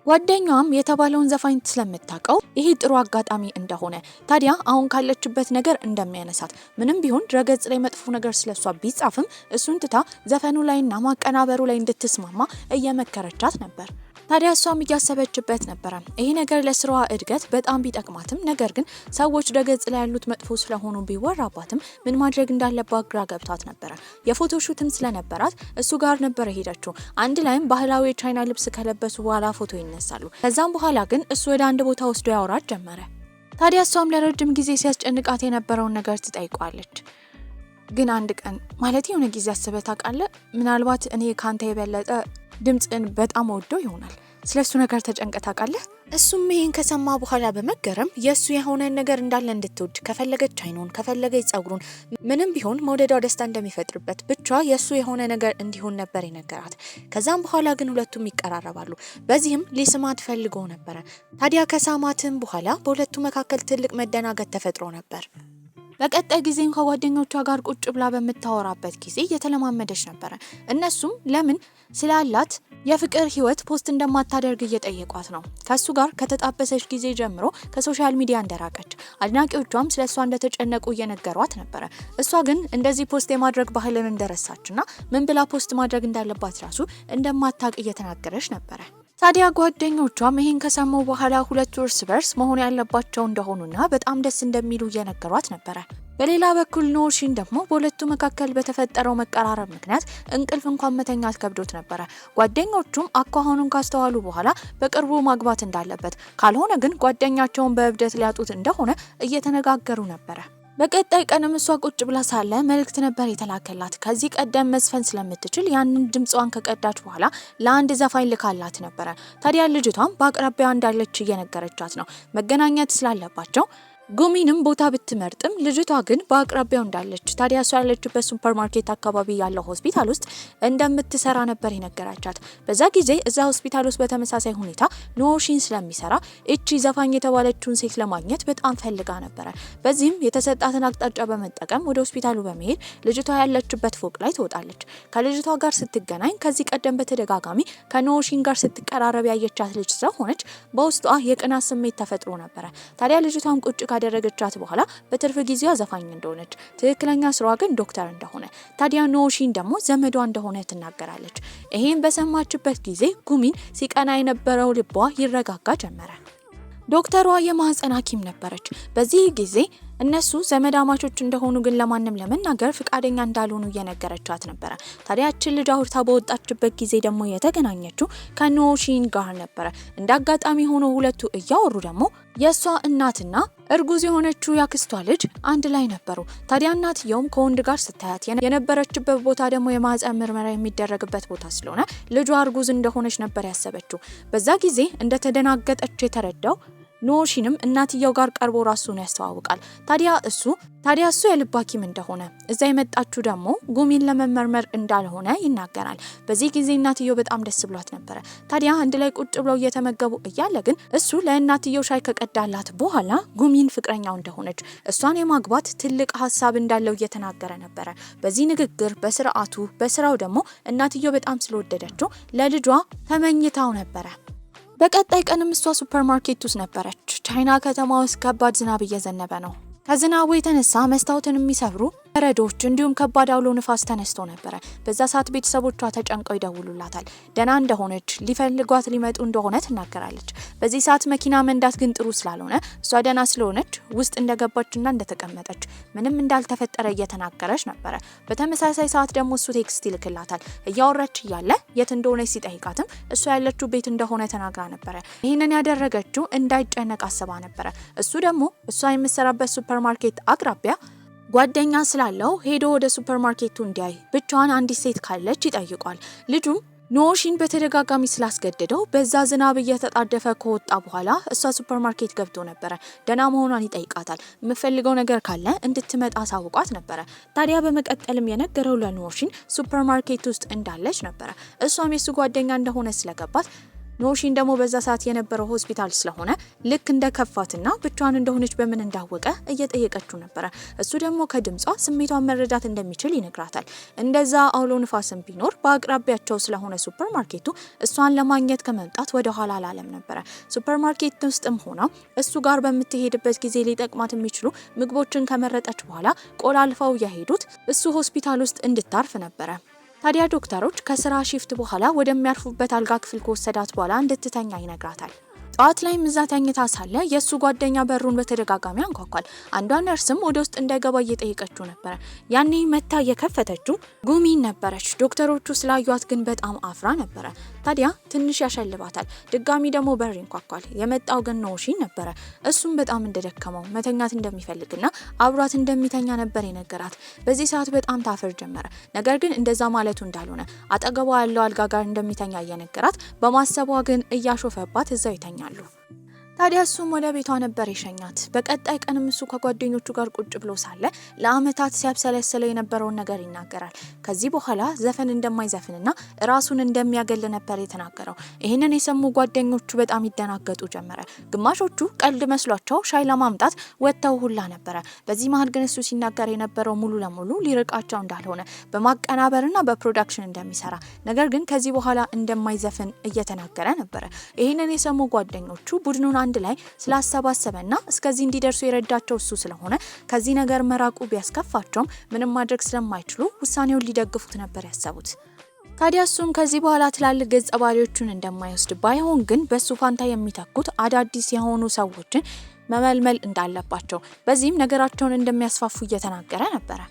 ጓደኛዋም የተባለውን ዘፋኝ ስለምታውቀው ይሄ ጥሩ አጋጣሚ እንደሆነ፣ ታዲያ አሁን ካለችበት ነገር እንደሚያነሳት፣ ምንም ቢሆን ድረገጽ ላይ መጥፎ ነገር ስለሷ ቢጻፍም እሱን ትታ ዘፈኑ ላይና ማቀናበሩ ላይ እንድትስማማ እየመከረቻት ነበር። ታዲያ እሷም እያሰበችበት ነበረ። ይሄ ነገር ለስራዋ እድገት በጣም ቢጠቅማትም ነገር ግን ሰዎች ድረገጽ ላይ ያሉት መጥፎ ስለሆኑ ቢወራባትም ምን ማድረግ እንዳለባት ግራ ገብቷት ነበረ። የፎቶ ሹትም ስለነበራት እሱ ጋር ነበረ ሄደችው። አንድ ላይም ባህላዊ የቻይና ልብስ ከለበሱ በኋላ ፎቶ ይነሳሉ። ከዛም በኋላ ግን እሱ ወደ አንድ ቦታ ወስዶ ያወራት ጀመረ። ታዲያ እሷም ለረጅም ጊዜ ሲያስጨንቃት የነበረውን ነገር ትጠይቋለች። ግን አንድ ቀን ማለት የሆነ ጊዜ አስበህ ታውቃለህ? ምናልባት እኔ ካንተ የበለጠ ድምጽን በጣም ወደው ይሆናል። ስለሱ ነገር ተጨንቀህ ታውቃለህ? እሱም ይሄን ከሰማ በኋላ በመገረም የሱ የሆነ ነገር እንዳለ እንድትወድ ከፈለገች አይኑን ከፈለገች ጸጉሩን ምንም ቢሆን መውደዷ ደስታ እንደሚፈጥርበት ብቻ የሱ የሆነ ነገር እንዲሆን ነበር የነገራት። ከዛም በኋላ ግን ሁለቱም ይቀራረባሉ። በዚህም ሊስማት ፈልጎ ነበር። ታዲያ ከሳማትም በኋላ በሁለቱ መካከል ትልቅ መደናገጥ ተፈጥሮ ነበር። በቀጣይ ጊዜም ከጓደኞቿ ጋር ቁጭ ብላ በምታወራበት ጊዜ እየተለማመደች ነበር። እነሱም ለምን ስላላት የፍቅር ህይወት ፖስት እንደማታደርግ እየጠየቋት ነው። ከሱ ጋር ከተጣበሰች ጊዜ ጀምሮ ከሶሻል ሚዲያ እንደራቀች፣ አድናቂዎቿም ስለሷ እንደተጨነቁ እየነገሯት ነበር። እሷ ግን እንደዚህ ፖስት የማድረግ ባህልን እንደረሳችና ምን ብላ ፖስት ማድረግ እንዳለባት ራሱ እንደማታውቅ እየተናገረች ነበር። ታዲያ ጓደኞቿም ይሄን ከሰሙ በኋላ ሁለቱ እርስ በርስ መሆን ያለባቸው እንደሆኑና በጣም ደስ እንደሚሉ እየነገሯት ነበር። በሌላ በኩል ኖሺን ደግሞ በሁለቱ መካከል በተፈጠረው መቀራረብ ምክንያት እንቅልፍ እንኳን መተኛት ከብዶት ነበር። ጓደኞቹም አኳኋኑን ካስተዋሉ በኋላ በቅርቡ ማግባት እንዳለበት ካልሆነ ግን ጓደኛቸውን በእብደት ሊያጡት እንደሆነ እየተነጋገሩ ነበር። በቀጣይ ቀንም እሷ ቁጭ ብላ ሳለ መልእክት ነበር የተላከላት። ከዚህ ቀደም መዝፈን ስለምትችል ያንን ድምጿን ከቀዳች በኋላ ለአንድ ዘፋኝ ልካላት ነበር። ታዲያ ልጅቷም በአቅራቢያዋ እንዳለች እየነገረቻት ነው። መገናኘት ስላለባቸው ጉሚንም ቦታ ብትመርጥም ልጅቷ ግን በአቅራቢያው እንዳለች፣ ታዲያ እሷ ያለችበት ሱፐርማርኬት አካባቢ ያለው ሆስፒታል ውስጥ እንደምትሰራ ነበር የነገራቻት። በዛ ጊዜ እዛ ሆስፒታል ውስጥ በተመሳሳይ ሁኔታ ኖሺን ስለሚሰራ እቺ ዘፋኝ የተባለችውን ሴት ለማግኘት በጣም ፈልጋ ነበረ። በዚህም የተሰጣትን አቅጣጫ በመጠቀም ወደ ሆስፒታሉ በመሄድ ልጅቷ ያለችበት ፎቅ ላይ ትወጣለች። ከልጅቷ ጋር ስትገናኝ ከዚህ ቀደም በተደጋጋሚ ከኖሺን ጋር ስትቀራረብ ያየቻት ልጅ ስለሆነች በውስጧ የቅናት ስሜት ተፈጥሮ ነበረ። ታዲያ ልጅቷን ቁጭ ካደረገቻት በኋላ በትርፍ ጊዜዋ ዘፋኝ እንደሆነች፣ ትክክለኛ ስራዋ ግን ዶክተር እንደሆነ፣ ታዲያ ኖሺን ደግሞ ዘመዷ እንደሆነ ትናገራለች። ይሄን በሰማችበት ጊዜ ጉሚን ሲቀና የነበረው ልቧ ይረጋጋ ጀመረ። ዶክተሯ የማህፀን ሐኪም ነበረች። በዚህ ጊዜ እነሱ ዘመዳማቾች እንደሆኑ ግን ለማንም ለመናገር ፍቃደኛ እንዳልሆኑ እየነገረቻት ነበር። ታዲያ እቺ ልጅ አውርታ በወጣችበት ጊዜ ደግሞ የተገናኘችው ከኖሺን ጋር ነበር። እንዳጋጣሚ ሆኖ ሁለቱ እያወሩ ደግሞ የሷ እናትና እርጉዝ የሆነችው ያክስቷ ልጅ አንድ ላይ ነበሩ። ታዲያ እናትየውም ከወንድ ጋር ስታያት የነበረችበት ቦታ ደግሞ የማህፀን ምርመራ የሚደረግበት ቦታ ስለሆነ ልጇ እርጉዝ እንደሆነች ነበር ያሰበችው። በዛ ጊዜ እንደተደናገጠች የተረዳው ኖሺንም እናትየው ጋር ቀርቦ ራሱን ያስተዋውቃል። ታዲያ እሱ የልብ ሐኪም እንደሆነ እዛ የመጣችው ደግሞ ጉሚን ለመመርመር እንዳልሆነ ይናገራል። በዚህ ጊዜ እናትየው በጣም ደስ ብሏት ነበር። ታዲያ አንድ ላይ ቁጭ ብለው እየተመገቡ እያለ ግን እሱ ለእናትየው ሻይ ከቀዳላት በኋላ ጉሚን ፍቅረኛው እንደሆነች እሷን የማግባት ትልቅ ሀሳብ እንዳለው እየተናገረ ነበር። በዚህ ንግግር በስርዓቱ በስራው ደግሞ እናትየው በጣም ስለወደደችው ለልጇ ተመኝታው ነበር። በቀጣይ ቀንም እሷ ሱፐርማርኬት ውስጥ ነበረች። ቻይና ከተማ ውስጥ ከባድ ዝናብ እየዘነበ ነው። ከዝናቡ የተነሳ መስታወትን የሚሰብሩ በረዶች እንዲሁም ከባድ አውሎ ንፋስ ተነስቶ ነበር። በዛ ሰዓት ቤተሰቦቿ ተጨንቀው ይደውሉላታል። ደህና እንደሆነች ሊፈልጓት ሊመጡ እንደሆነ ትናገራለች። በዚህ ሰዓት መኪና መንዳት ግን ጥሩ ስላልሆነ እሷ ደህና ስለሆነች ውስጥ እንደገባችና እንደተቀመጠች ምንም እንዳልተፈጠረ እየተናገረች ነበር። በተመሳሳይ ሰዓት ደግሞ እሱ ቴክስት ይልክላታል። እያወራች እያለ የት እንደሆነች ሲጠይቃትም እሷ ያለችው ቤት እንደሆነ ተናግራ ነበር። ይህንን ያደረገችው እንዳይጨነቅ አስባ ነበር። እሱ ደግሞ እሷ የምትሰራበት ሱፐርማርኬት አቅራቢያ ጓደኛ ስላለው ሄዶ ወደ ሱፐርማርኬቱ እንዲያይ ብቻዋን አንዲት ሴት ካለች ይጠይቋል። ልጁም ኖሺን በተደጋጋሚ ስላስገደደው በዛ ዝናብ እየተጣደፈ ከወጣ በኋላ እሷ ሱፐርማርኬት ገብቶ ነበር። ደህና መሆኗን ይጠይቃታል። የምፈልገው ነገር ካለ እንድትመጣ አሳውቋት ነበር። ታዲያ በመቀጠልም የነገረው ለኖሺን ሱፐርማርኬት ውስጥ እንዳለች ነበር። እሷም የሱ ጓደኛ እንደሆነ ስለገባት ኖሺን ደግሞ በዛ ሰዓት የነበረው ሆስፒታል ስለሆነ ልክ እንደከፋትና ብቻዋን እንደሆነች በምን እንዳወቀ እየጠየቀችው ነበር። እሱ ደግሞ ከድምጿ ስሜቷን መረዳት እንደሚችል ይነግራታል። እንደዛ አውሎ ንፋስም ቢኖር በአቅራቢያቸው ስለሆነ ሱፐርማርኬቱ እሷን ለማግኘት ከመምጣት ወደ ኋላ አላለም ነበር። ሱፐርማርኬት ውስጥም ሆና እሱ ጋር በምትሄድበት ጊዜ ሊጠቅማት የሚችሉ ምግቦችን ከመረጠች በኋላ ቆላልፈው ያሄዱት እሱ ሆስፒታል ውስጥ እንድታርፍ ነበር። ታዲያ ዶክተሮች ከስራ ሺፍት በኋላ ወደሚያርፉበት አልጋ ክፍል ከወሰዳት በኋላ እንድትተኛ ይነግራታል። ጧት ላይ እዛ ተኝታ ሳለ የሱ ጓደኛ በሩን በተደጋጋሚ አንኳኳል። አንዷ ነርስም ወደ ውስጥ እንዳይገባ እየጠየቀችው ነበር። ያኔ መታ የከፈተችው ጉሚን ነበረች። ዶክተሮቹ ስላዩት ግን በጣም አፍራ ነበር። ታዲያ ትንሽ ያሸልባታል። ድጋሚ ደግሞ በር ይንኳኳል። የመጣው ግን ኖሺን ነበር። እሱም በጣም እንደደከመው መተኛት እንደሚፈልግና አብሯት እንደሚተኛ ነበር የነገራት። በዚህ ሰዓት በጣም ታፈር ጀመረ። ነገር ግን እንደዛ ማለቱ እንዳልሆነ አጠገቧ ያለው አልጋ ጋር እንደሚተኛ እየነገራት በማሰቧ ግን እያሾፈባት እዛው ይተኛል። ታዲያ እሱም ወደ ቤቷ ነበር የሸኛት። በቀጣይ ቀንም እሱ ከጓደኞቹ ጋር ቁጭ ብሎ ሳለ ለአመታት ሲያብሰለሰለ የነበረውን ነገር ይናገራል። ከዚህ በኋላ ዘፈን እንደማይዘፍንና ራሱን እንደሚያገል ነበር የተናገረው። ይህንን የሰሙ ጓደኞቹ በጣም ይደናገጡ ጀመረ። ግማሾቹ ቀልድ መስሏቸው ሻይ ለማምጣት ወጥተው ሁላ ነበረ። በዚህ መሀል ግን እሱ ሲናገር የነበረው ሙሉ ለሙሉ ሊርቃቸው እንዳልሆነ በማቀናበርና በፕሮዳክሽን እንደሚሰራ ነገር ግን ከዚህ በኋላ እንደማይዘፍን እየተናገረ ነበረ። ይህንን የሰሙ ጓደኞቹ ቡድኑን አንድ ላይ ስላሰባሰበና እስከዚህ እንዲደርሱ የረዳቸው እሱ ስለሆነ ከዚህ ነገር መራቁ ቢያስከፋቸውም ምንም ማድረግ ስለማይችሉ ውሳኔውን ሊደግፉት ነበር ያሰቡት። ታዲያ እሱም ከዚህ በኋላ ትላልቅ ገጸ ባህሪዎችን እንደማይወስድ ባይሆን ግን በሱ ፋንታ የሚተኩት አዳዲስ የሆኑ ሰዎችን መመልመል እንዳለባቸው በዚህም ነገራቸውን እንደሚያስፋፉ እየተናገረ ነበር።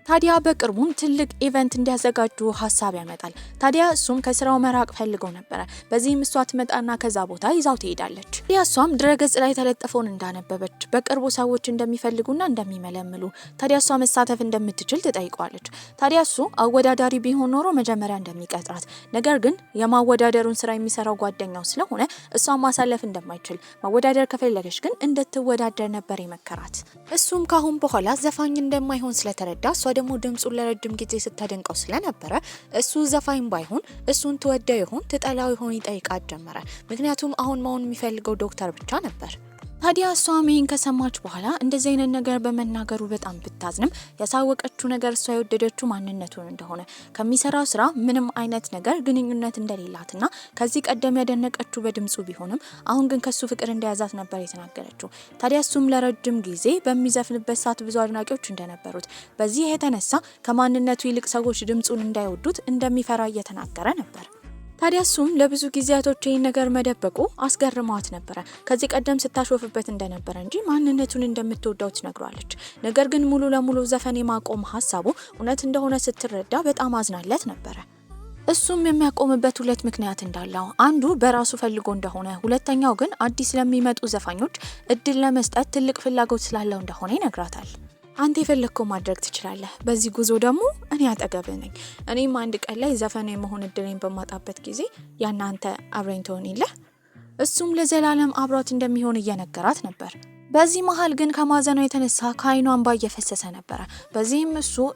ታዲያ በቅርቡም ትልቅ ኢቨንት እንዲያዘጋጁ ሀሳብ ያመጣል። ታዲያ እሱም ከስራው መራቅ ፈልገው ነበር። በዚህም እሷ ትመጣና ከዛ ቦታ ይዛው ትሄዳለች። ታዲያ እሷም ድረገጽ ላይ ተለጠፈውን እንዳነበበች በቅርቡ ሰዎች እንደሚፈልጉና እንደሚመለምሉ ታዲያ እሷ መሳተፍ እንደምትችል ትጠይቀዋለች። ታዲያ እሱ አወዳዳሪ ቢሆን ኖሮ መጀመሪያ እንደሚቀጥራት ነገር ግን የማወዳደሩን ስራ የሚሰራው ጓደኛው ስለሆነ እሷ ማሳለፍ እንደማይችል ማወዳደር ከፈለገች ግን እንድትወዳደር ነበር የመከራት። እሱም ካሁን በኋላ ዘፋኝ እንደማይሆን ስለተረዳ እሷ ደግሞ ድምጹን ለረጅም ጊዜ ስታደንቀው ስለነበረ እሱ ዘፋኝ ባይሆን እሱን ትወደው ይሆን ትጠላው ይሆን ይጠይቃት ጀመረ። ምክንያቱም አሁን መሆን የሚፈልገው ዶክተር ብቻ ነበር። ታዲያ እሷም ይህን ከሰማች በኋላ እንደዚህ አይነት ነገር በመናገሩ በጣም ብታዝንም ያሳወቀችው ነገር እሷ የወደደችው ማንነቱን እንደሆነ ከሚሰራው ስራ ምንም አይነት ነገር ግንኙነት እንደሌላትና ከዚህ ቀደም ያደነቀችው በድምጹ ቢሆንም አሁን ግን ከሱ ፍቅር እንደያዛት ነበር የተናገረችው። ታዲያ እሱም ለረጅም ጊዜ በሚዘፍንበት ሰዓት ብዙ አድናቂዎች እንደነበሩት በዚህ የተነሳ ከማንነቱ ይልቅ ሰዎች ድምጹን እንዳይወዱት እንደሚፈራ እየተናገረ ነበር። ታዲያ እሱም ለብዙ ጊዜያቶች ይህን ነገር መደበቁ አስገርሟት ነበረ። ከዚህ ቀደም ስታሾፍበት እንደነበረ እንጂ ማንነቱን እንደምትወደው ትነግሯለች። ነገር ግን ሙሉ ለሙሉ ዘፈን የማቆም ሀሳቡ እውነት እንደሆነ ስትረዳ በጣም አዝናለት ነበረ። እሱም የሚያቆምበት ሁለት ምክንያት እንዳለው፣ አንዱ በራሱ ፈልጎ እንደሆነ፣ ሁለተኛው ግን አዲስ ለሚመጡ ዘፋኞች እድል ለመስጠት ትልቅ ፍላጎት ስላለው እንደሆነ ይነግራታል። አንተ የፈለግከው ማድረግ ትችላለህ፣ በዚህ ጉዞ ደግሞ እኔ አጠገብህ ነኝ። እኔም አንድ ቀን ላይ ዘፋኝ የመሆን እድሌን በማጣበት ጊዜ ያናንተ አብረኝ ትሆንልህ። እሱም ለዘላለም አብሯት እንደሚሆን እየነገራት ነበር። በዚህ መሃል ግን ከማዘኗ የተነሳ ከዓይኗ እንባ እየፈሰሰ ነበረ። በዚህም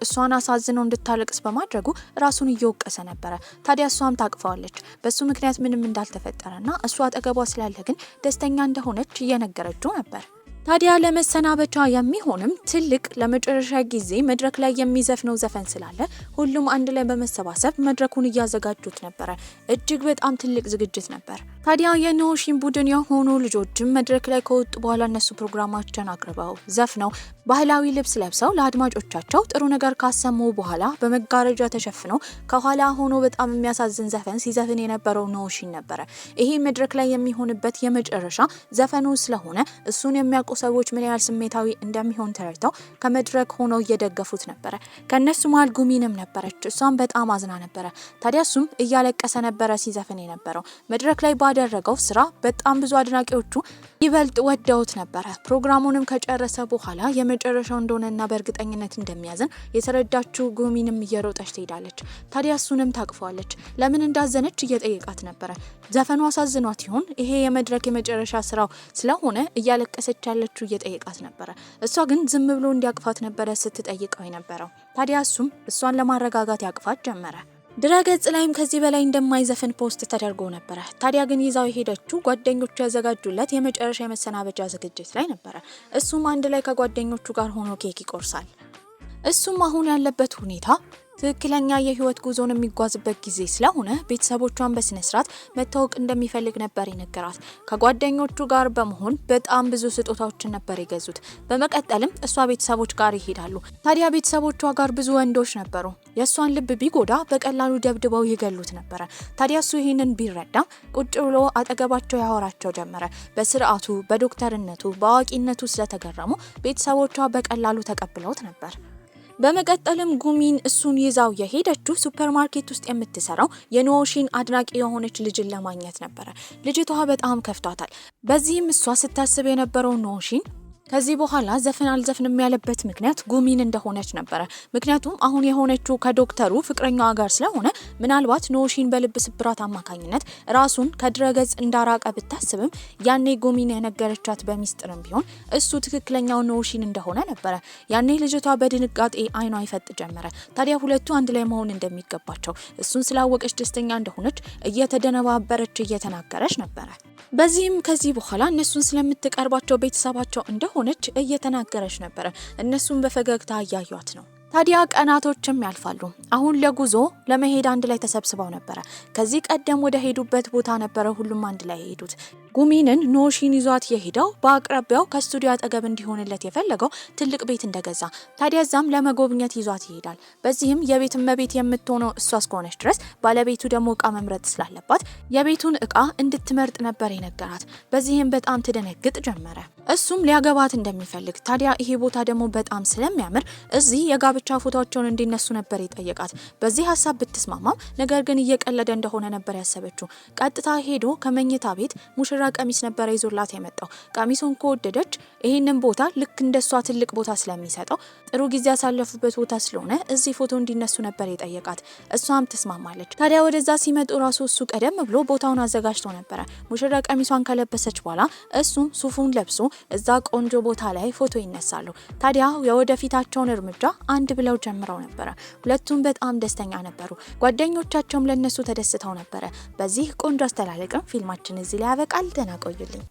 እሷን አሳዝኖ እንድታለቅስ በማድረጉ ራሱን እየወቀሰ ነበረ። ታዲያ እሷም ታቅፈዋለች። በሱ ምክንያት ምንም እንዳልተፈጠረና እሷ አጠገቧ ስላለ ግን ደስተኛ እንደሆነች እየነገረችው ነበር። ታዲያ ለመሰናበቻ የሚሆንም ትልቅ ለመጨረሻ ጊዜ መድረክ ላይ የሚዘፍነው ዘፈን ስላለ ሁሉም አንድ ላይ በመሰባሰብ መድረኩን እያዘጋጁት ነበረ። እጅግ በጣም ትልቅ ዝግጅት ነበር። ታዲያ የኖሺን ቡድን የሆኑ ልጆችም መድረክ ላይ ከወጡ በኋላ እነሱ ፕሮግራማቸውን አቅርበው ዘፍነው ባህላዊ ልብስ ለብሰው ለአድማጮቻቸው ጥሩ ነገር ካሰሙ በኋላ በመጋረጃ ተሸፍነው ከኋላ ሆኖ በጣም የሚያሳዝን ዘፈን ሲዘፍን የነበረው ኖሺን ነበረ። ይሄ መድረክ ላይ የሚሆንበት የመጨረሻ ዘፈኑ ስለሆነ እሱን የሚያውቁ ሰዎች ምን ያህል ስሜታዊ እንደሚሆን ተረድተው ከመድረክ ሆነው እየደገፉት ነበረ። ከነሱ መሃል ጉሚንም ነበረች። እሷም በጣም አዝና ነበረ። ታዲያ እሱም እያለቀሰ ነበረ ሲዘፍን የነበረው። መድረክ ላይ ባደረገው ስራ በጣም ብዙ አድናቂዎቹ ይበልጥ ወደውት ነበረ። ፕሮግራሙንም ከጨረሰ በኋላ የመጨረሻው እንደሆነና በእርግጠኝነት እንደሚያዝን የተረዳችው ጉሚንም እየሮጠች ትሄዳለች። ታዲያ እሱንም ታቅፈዋለች። ለምን እንዳዘነች እየጠየቃት ነበረ። ዘፈኑ አሳዝኗት ይሆን? ይሄ የመድረክ የመጨረሻ ስራው ስለሆነ እያለቀሰች ያለችው እየጠየቃት ነበረ። እሷ ግን ዝም ብሎ እንዲያቅፋት ነበረ ስትጠይቀው የነበረው። ታዲያ እሱም እሷን ለማረጋጋት ያቅፋት ጀመረ። ድረገጽ ላይም ከዚህ በላይ እንደማይዘፍን ፖስት ተደርጎ ነበረ። ታዲያ ግን ይዛው የሄደችው ጓደኞቹ ያዘጋጁለት የመጨረሻ የመሰናበቻ ዝግጅት ላይ ነበረ። እሱም አንድ ላይ ከጓደኞቹ ጋር ሆኖ ኬክ ይቆርሳል። እሱም አሁን ያለበት ሁኔታ ትክክለኛ የህይወት ጉዞን የሚጓዝበት ጊዜ ስለሆነ ቤተሰቦቿን በስነ ስርዓት መታወቅ እንደሚፈልግ ነበር የነገራት። ከጓደኞቹ ጋር በመሆን በጣም ብዙ ስጦታዎችን ነበር የገዙት። በመቀጠልም እሷ ቤተሰቦች ጋር ይሄዳሉ። ታዲያ ቤተሰቦቿ ጋር ብዙ ወንዶች ነበሩ። የእሷን ልብ ቢጎዳ በቀላሉ ደብድበው ይገሉት ነበረ። ታዲያ እሱ ይህንን ቢረዳም ቁጭ ብሎ አጠገባቸው ያወራቸው ጀመረ። በስርዓቱ፣ በዶክተርነቱ፣ በአዋቂነቱ ስለተገረሙ ቤተሰቦቿ በቀላሉ ተቀብለውት ነበር። በመቀጠልም ጉሚን እሱን ይዛው የሄደችው ሱፐርማርኬት ውስጥ የምትሰራው የኖሺን አድናቂ የሆነች ልጅን ለማግኘት ነበረ። ልጅቷ በጣም ከፍቷታል። በዚህም እሷ ስታስብ የነበረው ኖሺን ከዚህ በኋላ ዘፈን አልዘፍንም ያለበት ምክንያት ጉሚን እንደሆነች ነበረ። ምክንያቱም አሁን የሆነችው ከዶክተሩ ፍቅረኛዋ ጋር ስለሆነ ምናልባት ኖሺን በልብ ስብራት አማካኝነት ራሱን ከድረገጽ እንዳራቀ ብታስብም ያኔ ጉሚን የነገረቻት በሚስጥርም ቢሆን እሱ ትክክለኛው ኖሺን እንደሆነ ነበረ። ያኔ ልጅቷ በድንጋጤ አይኗ ይፈጥ ጀመረ። ታዲያ ሁለቱ አንድ ላይ መሆን እንደሚገባቸው እሱን ስላወቀች ደስተኛ እንደሆነች እየተደነባበረች እየተናገረች ነበረ። በዚህም ከዚህ በኋላ እነሱን ስለምትቀርባቸው ቤተሰባቸው እንደሆነች እየተናገረች ነበረ። እነሱን በፈገግታ እያዩት ነው። ታዲያ ቀናቶችም ያልፋሉ። አሁን ለጉዞ ለመሄድ አንድ ላይ ተሰብስበው ነበረ። ከዚህ ቀደም ወደ ሄዱበት ቦታ ነበረ ሁሉም አንድ ላይ ሄዱት። ጉሚንን ኖሺን ይዟት የሄደው በአቅራቢያው ከስቱዲዮ አጠገብ እንዲሆንለት የፈለገው ትልቅ ቤት እንደገዛ። ታዲያ እዛም ለመጎብኘት ይዟት ይሄዳል። በዚህም የቤት እመቤት የምትሆነው እሷ እስከሆነች ድረስ ባለቤቱ ደግሞ እቃ መምረጥ ስላለባት የቤቱን እቃ እንድትመርጥ ነበር የነገራት። በዚህም በጣም ትደነግጥ ጀመረ። እሱም ሊያገባት እንደሚፈልግ፣ ታዲያ ይሄ ቦታ ደግሞ በጣም ስለሚያምር እዚህ የጋብቻ ፎቶቸውን እንዲነሱ ነበር የጠየቃት። በዚህ ሀሳብ ብትስማማም ነገር ግን እየቀለደ እንደሆነ ነበር ያሰበችው። ቀጥታ ሄዶ ከመኝታ ቤት ሙሽራ ቀሚስ ነበር ይዞላት የመጣው። ቀሚሱን ከወደደች ይሄንን ቦታ ልክ እንደሷ ትልቅ ቦታ ስለሚሰጠው ጥሩ ጊዜ ያሳለፉበት ቦታ ስለሆነ እዚህ ፎቶ እንዲነሱ ነበር የጠየቃት። እሷም ትስማማለች። ታዲያ ወደዛ ሲመጡ ራሱ እሱ ቀደም ብሎ ቦታውን አዘጋጅቶ ነበረ። ሙሽራ ቀሚሷን ከለበሰች በኋላ እሱም ሱፉን ለብሶ እዛ ቆንጆ ቦታ ላይ ፎቶ ይነሳሉ። ታዲያ የወደፊታቸውን እርምጃ አንድ ብለው ጀምረው ነበረ። ሁለቱም በጣም ደስተኛ ነበሩ። ጓደኞቻቸውም ለነሱ ተደስተው ነበረ። በዚህ ቆንጆ አስተላለቅም ፊልማችን እዚህ ላይ ያበቃል። ደህና ቆዩልኝ።